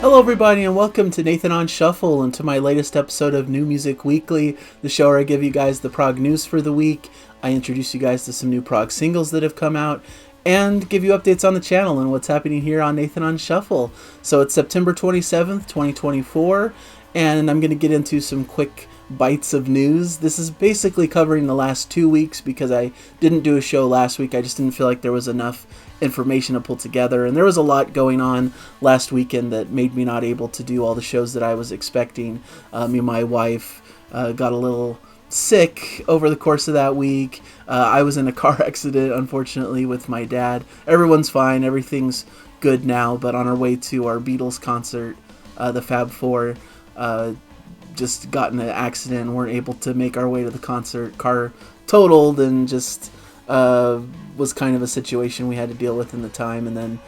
Hello everybody and welcome to Nathan on Shuffle and to my latest episode of New Music Weekly, the show where I give you guys the prog news for the week. I introduce you guys to some new prog singles that have come out and give you updates on the channel and what's happening here on Nathan on Shuffle. So it's September 27th, 2024, and I'm going to get into some quick bites of news. This is basically covering the last 2 weeks because I didn't do a show last week. I just didn't feel like there was enough information to pull together, and there was a lot going on last weekend that made me not able to do all the shows that I was expecting. Me and my wife got a little sick over the course of that week. I was in a car accident, unfortunately, with my dad. Everyone's fine, everything's good now, but on our way to our Beatles concert, the Fab Four, just got in an accident and weren't able to make our way to the concert. Car totaled and just was kind of a situation we had to deal with in the time, and then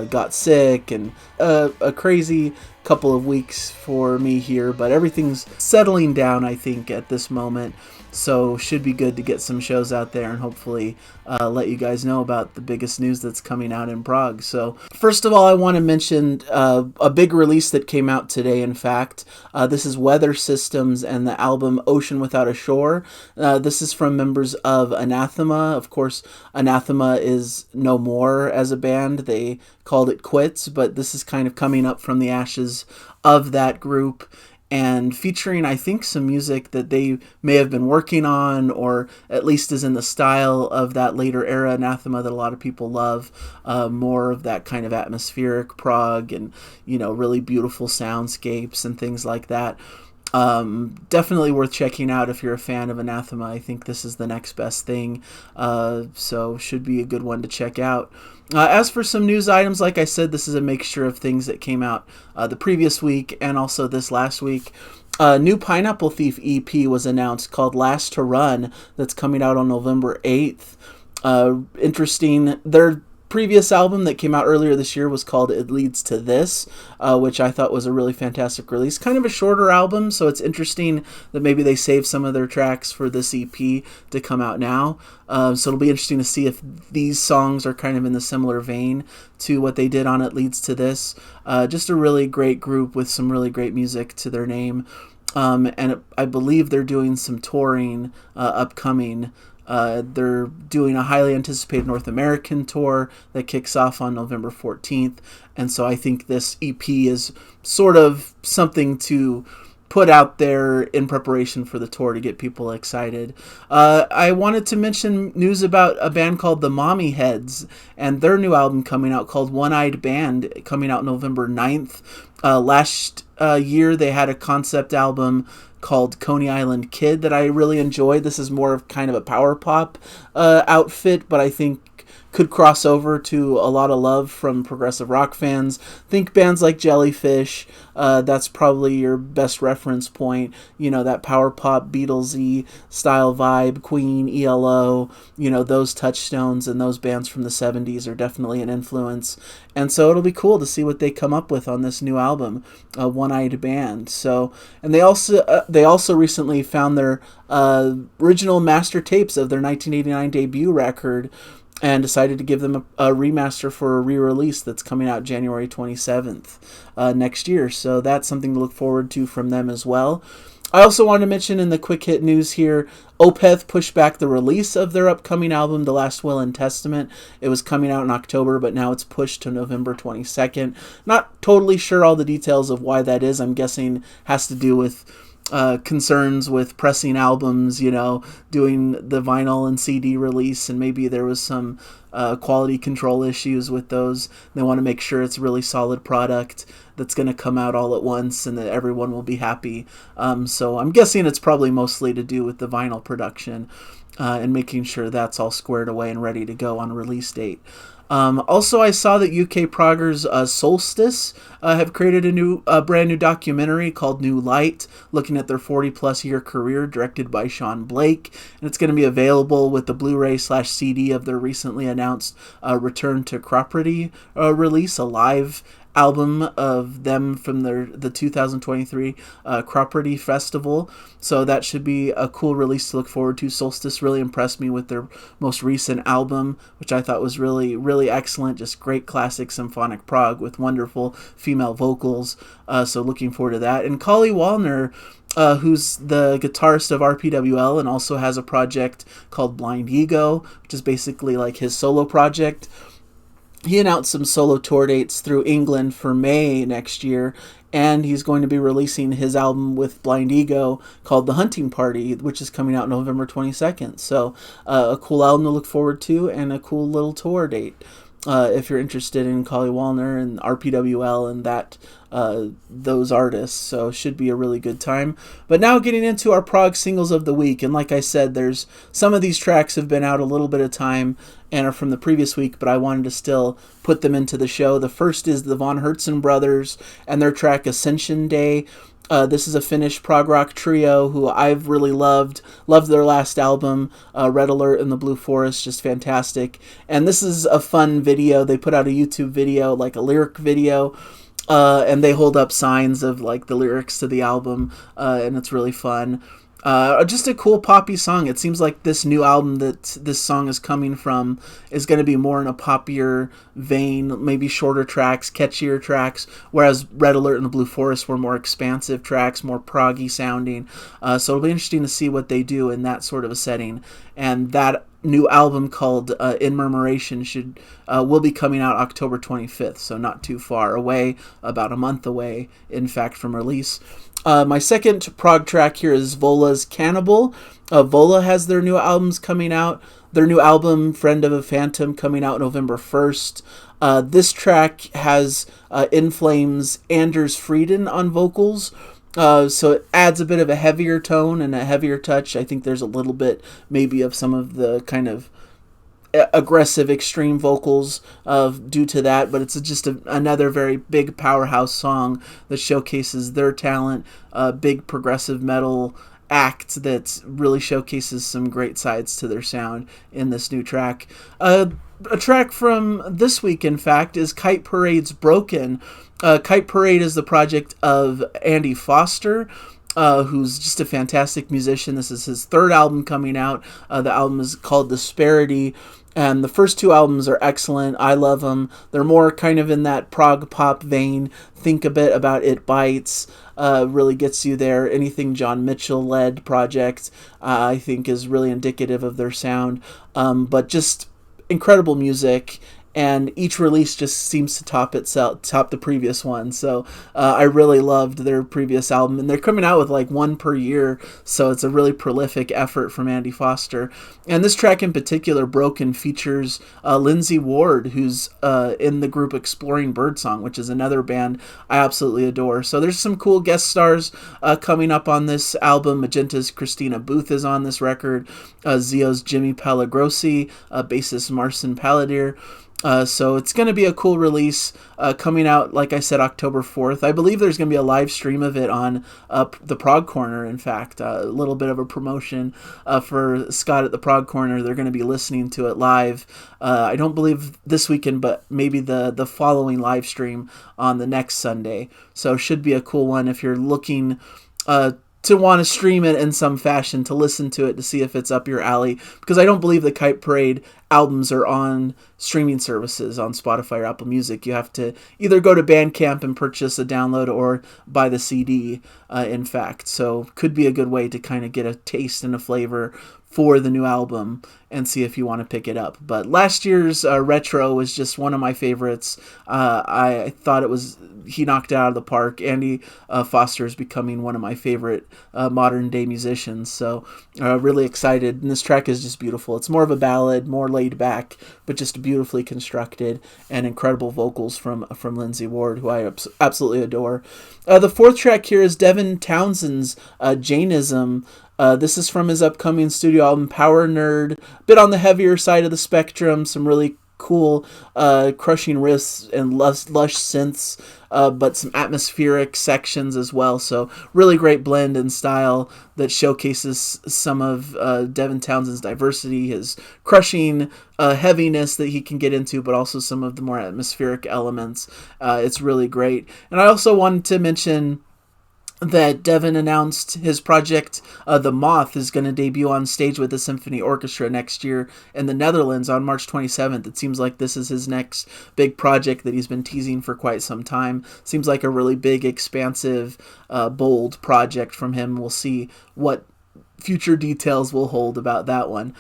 got sick, and a crazy couple of weeks for me here, but everything's settling down, I think, at this moment. So should be good to get some shows out there and hopefully let you guys know about the biggest news that's coming out in Prog. So first of all, I want to mention a big release that came out today, in fact. This is Weather Systems and the album Ocean Without a Shore. This is from members of Anathema. Of course, Anathema is no more as a band. They called it quits, but this is kind of coming up from the ashes of that group, and featuring, I think, some music that they may have been working on, or at least is in the style of that later era Anathema that a lot of people love. More of that kind of atmospheric prog and, really beautiful soundscapes and things like that. Definitely worth checking out if you're a fan of Anathema. I think this is the next best thing, so should be a good one to check out. As for some news items, like I said, this is a mixture of things that came out the previous week and also this last week. New Pineapple Thief EP was announced called Last to Run, that's coming out on November 8th. Interesting. Their previous album that came out earlier this year was called It Leads to This, which I thought was a really fantastic release. Kind of a shorter album, so it's interesting that maybe they saved some of their tracks for this EP to come out now. So it'll be interesting to see if these songs are kind of in the similar vein to what they did on It Leads to This. Just a really great group with some really great music to their name. And I believe they're doing some touring upcoming. They're doing a highly anticipated North American tour that kicks off on November 14th. And so I think this EP is sort of something to put out there in preparation for the tour to get people excited. I wanted to mention news about a band called the Mommyheads and their new album coming out called One-Eyed Band, coming out November 9th. Last year they had a concept album called Coney Island Kid that I really enjoyed. This is more of kind of a power pop outfit, but I think could cross over to a lot of love from progressive rock fans. Think bands like Jellyfish. That's probably your best reference point. That power pop Beatlesy style vibe, Queen, ELO, those touchstones and those bands from the 70s are definitely an influence. And so it'll be cool to see what they come up with on this new album, One-Eyed Band. So, and they also recently found their original master tapes of their 1989 debut record, and decided to give them a remaster for a re-release that's coming out January 27th next year. So that's something to look forward to from them as well. I also want to mention in the quick hit news here, Opeth pushed back the release of their upcoming album, The Last Will and Testament. It was coming out in October, but now it's pushed to November 22nd. Not totally sure all the details of why that is. I'm guessing has to do with concerns with pressing albums, doing the vinyl and CD release, and maybe there was some quality control issues with those. They want to make sure it's a really solid product that's going to come out all at once and that everyone will be happy. So I'm guessing it's probably mostly to do with the vinyl production and making sure that's all squared away and ready to go on release date. Also, I saw that UK proggers Solstice have created a brand new documentary called New Light, looking at their 40-plus year career, directed by Sean Blake, and it's going to be available with the Blu-ray/CD of their recently announced Return to Property release, a live album of them from the 2023 Property Festival. So that should be a cool release to look forward to. Solstice really impressed me with their most recent album, which I thought was really, really excellent. Just great classic symphonic prog with wonderful female vocals. So looking forward to that. And Kalle Wallner, who's the guitarist of RPWL and also has a project called Blind Ego, which is basically like his solo project. He announced some solo tour dates through England for May next year, and he's going to be releasing his album with Blind Ego called The Hunting Party, which is coming out November 22nd. So a cool album to look forward to and a cool little tour date. If you're interested in Kalle Wallner and RPWL and those artists, so should be a really good time. But now getting into our prog singles of the week, and like I said, there's some of these tracks have been out a little bit of time and are from the previous week, but I wanted to still put them into the show. The first is the von Hertzen brothers and their track Ascension Day. This is a Finnish prog rock trio who I've really loved. Loved their last album, Red Alert and the Blue Forest, just fantastic. And this is a fun video. They put out a YouTube video, like a lyric video, and they hold up signs of like the lyrics to the album, and it's really fun. Just a cool poppy song. It seems like this new album that this song is coming from is going to be more in a poppier vein, maybe shorter tracks, catchier tracks, whereas Red Alert and the Blue Forest were more expansive tracks, more proggy sounding. So it'll be interesting to see what they do in that sort of a setting. And that new album called In Murmuration will be coming out October 25th, so not too far away, about a month away, in fact, from release. My second prog track here is Vola's Cannibal. Vola has their new albums coming out. Their new album, Friend of a Phantom, coming out November 1st. This track has In Flames Anders Frieden on vocals. So it adds a bit of a heavier tone and a heavier touch. I think there's a little bit maybe of some of the kind of aggressive extreme vocals due to that, but it's just another very big powerhouse song that showcases their talent, big progressive metal act that really showcases some great sides to their sound in this new track. A track from this week, in fact, is Kite Parade's Broken. Kite Parade is the project of Andy Foster, who's just a fantastic musician. This is his third album coming out. The album is called Disparity, and the first two albums are excellent. I love them. They're more kind of in that prog pop vein. Think a bit about It Bites. Really gets you there. Anything John Mitchell-led project, I think, is really indicative of their sound. But just incredible music. And each release just seems to top the previous one. So I really loved their previous album. And they're coming out with like one per year. So it's a really prolific effort from Andy Foster. And this track in particular, Broken, features Lindsay Ward, who's in the group Exploring Birdsong, which is another band I absolutely adore. So there's some cool guest stars coming up on this album. Magenta's Christina Booth is on this record. Zio's Jimmy Palagrossi, bassist Marcin Palladier. So it's going to be a cool release coming out, like I said, October 4th. I believe there's going to be a live stream of it on the Prog Corner, in fact. A little bit of a promotion for Scott at the Prog Corner. They're going to be listening to it live. I don't believe this weekend, but maybe the following live stream on the next Sunday. So should be a cool one if you're looking to want to stream it in some fashion, to listen to it, to see if it's up your alley. Because I don't believe the Kite Parade albums are on streaming services on Spotify or Apple Music. You have to either go to Bandcamp and purchase a download or buy the CD, in fact. So could be a good way to kind of get a taste and a flavor for the new album and see if you want to pick it up. But last year's Retro was just one of my favorites. I thought he knocked it out of the park. Andy Foster is becoming one of my favorite modern day musicians. So really excited. And this track is just beautiful. It's more of a ballad, more laid back, but just beautifully constructed, and incredible vocals from Lindsay Ward, who I absolutely adore. The fourth track here is Devin Townsend's Jainism. This is from his upcoming studio album, Power Nerd. A bit on the heavier side of the spectrum, some really cool, crushing riffs and lush synths, but some atmospheric sections as well. So really great blend and style that showcases some of Devin Townsend's diversity, his crushing heaviness that he can get into, but also some of the more atmospheric elements. It's really great. And I also wanted to mention that Devin announced his project, The Moth, is going to debut on stage with the Symphony Orchestra next year in the Netherlands on March 27th. It seems like this is his next big project that he's been teasing for quite some time. Seems like a really big, expansive, bold project from him. We'll see what future details will hold about that one.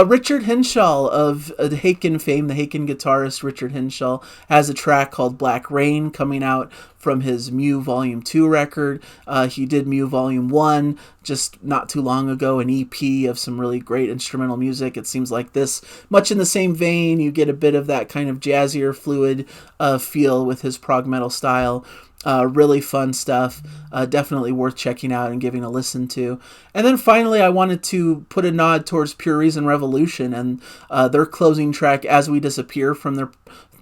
Richard Henshaw of the Haken fame, the Haken guitarist Richard Henshaw, has a track called Black Rain coming out from his Mew Volume 2 record. He did Mew Volume 1 just not too long ago, an EP of some really great instrumental music. It seems like this, much in the same vein, you get a bit of that kind of jazzier, fluid feel with his prog metal style. Really fun stuff. Definitely worth checking out and giving a listen to. And then finally, I wanted to put a nod towards Pure Reason Revolution and their closing track, As We Disappear, from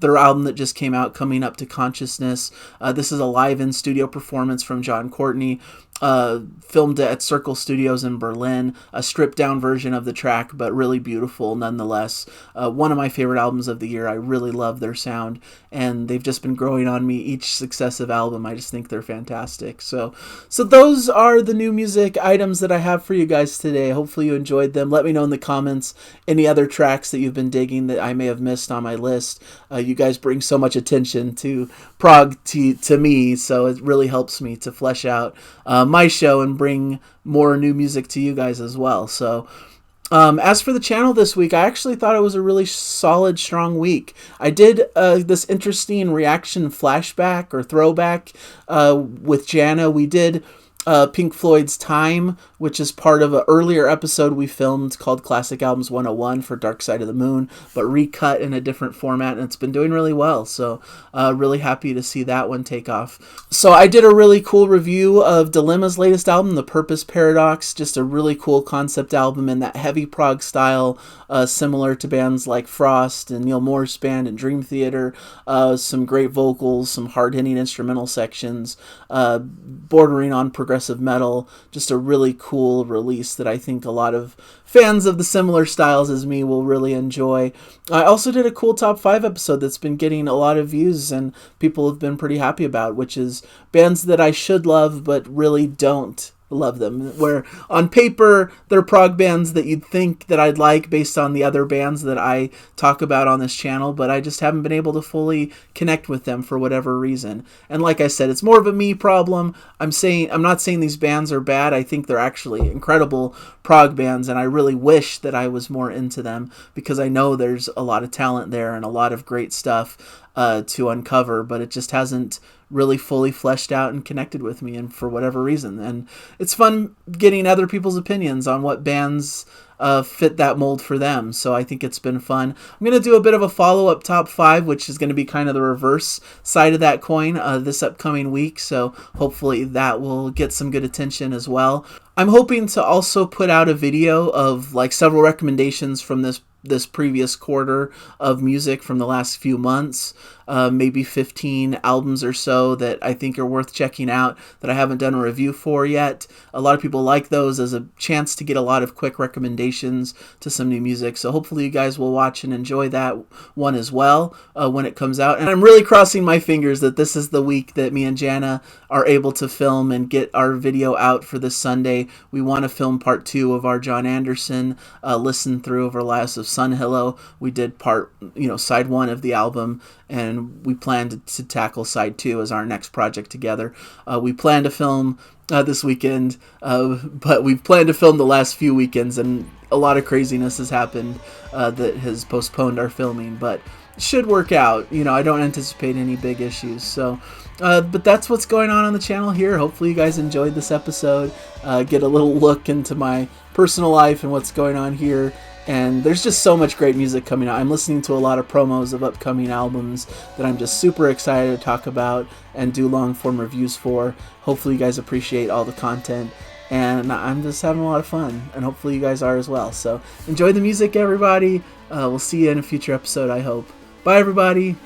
their album that just came out, Coming Up to Consciousness. This is a live in-studio performance from John Courtney, filmed at Circle Studios in Berlin. A stripped-down version of the track, but really beautiful nonetheless. One of my favorite albums of the year. I really love their sound, and they've just been growing on me each successive album. I just think they're fantastic. So those are the new music items that I have for you guys today. Hopefully you enjoyed them. Let me know in the comments any other tracks that you've been digging that I may have missed on my list. You guys bring so much attention to prog to me, so it really helps me to flesh out my show and bring more new music to you guys as well. So as for the channel this week, I actually thought it was a really solid, strong week. I did this interesting reaction flashback or throwback with Jana. We did Pink Floyd's Time, which is part of an earlier episode we filmed called Classic Albums 101 for Dark Side of the Moon, but recut in a different format, and it's been doing really well. So really happy to see that one take off. So I did a really cool review of Dilemma's latest album, The Purpose Paradox, just a really cool concept album in that heavy prog style, similar to bands like Frost and Neil Moore's band and Dream Theater. Some great vocals, some hard-hitting instrumental sections, bordering on progressive metal. Just a really cool release that I think a lot of fans of the similar styles as me will really enjoy. I also did a cool top 5 episode that's been getting a lot of views and people have been pretty happy about, which is bands that I should love but really don't love them, where on paper they're prog bands that you'd think that I'd like based on the other bands that I talk about on this channel, but I just haven't been able to fully connect with them for whatever reason. And like I said, it's more of a me problem. I'm not saying these bands are bad. I think they're actually incredible prog bands, and I really wish that I was more into them because I know there's a lot of talent there and a lot of great stuff to uncover, but it just hasn't really fully fleshed out and connected with me, and for whatever reason. And it's fun getting other people's opinions on what bands fit that mold for them, so I think it's been fun. I'm going to do a bit of a follow-up top 5, which is going to be kind of the reverse side of that coin this upcoming week, so hopefully that will get some good attention as well. I'm hoping to also put out a video of like several recommendations from this previous quarter of music from the last few months, maybe 15 albums or so that I think are worth checking out that I haven't done a review for yet. A lot of people like those as a chance to get a lot of quick recommendations to some new music, so hopefully you guys will watch and enjoy that one as well when it comes out. And I'm really crossing my fingers that this is the week that me and Jana are able to film and get our video out for this Sunday. We want to film part 2 of our John Anderson listen through of our Lives of Sunhillow. We did side 1 of the album, and we plan to tackle side 2 as our next project together. We plan to film this weekend, but we've planned to film the last few weekends, and a lot of craziness has happened that has postponed our filming, but it should work out. I don't anticipate any big issues, so but that's what's going on the channel here. Hopefully you guys enjoyed this episode, get a little look into my personal life and what's going on here. And there's just so much great music coming out. I'm listening to a lot of promos of upcoming albums that I'm just super excited to talk about and do long-form reviews for. Hopefully you guys appreciate all the content, and I'm just having a lot of fun, and hopefully you guys are as well. So enjoy the music, everybody. We'll see you in a future episode, I hope. Bye, everybody.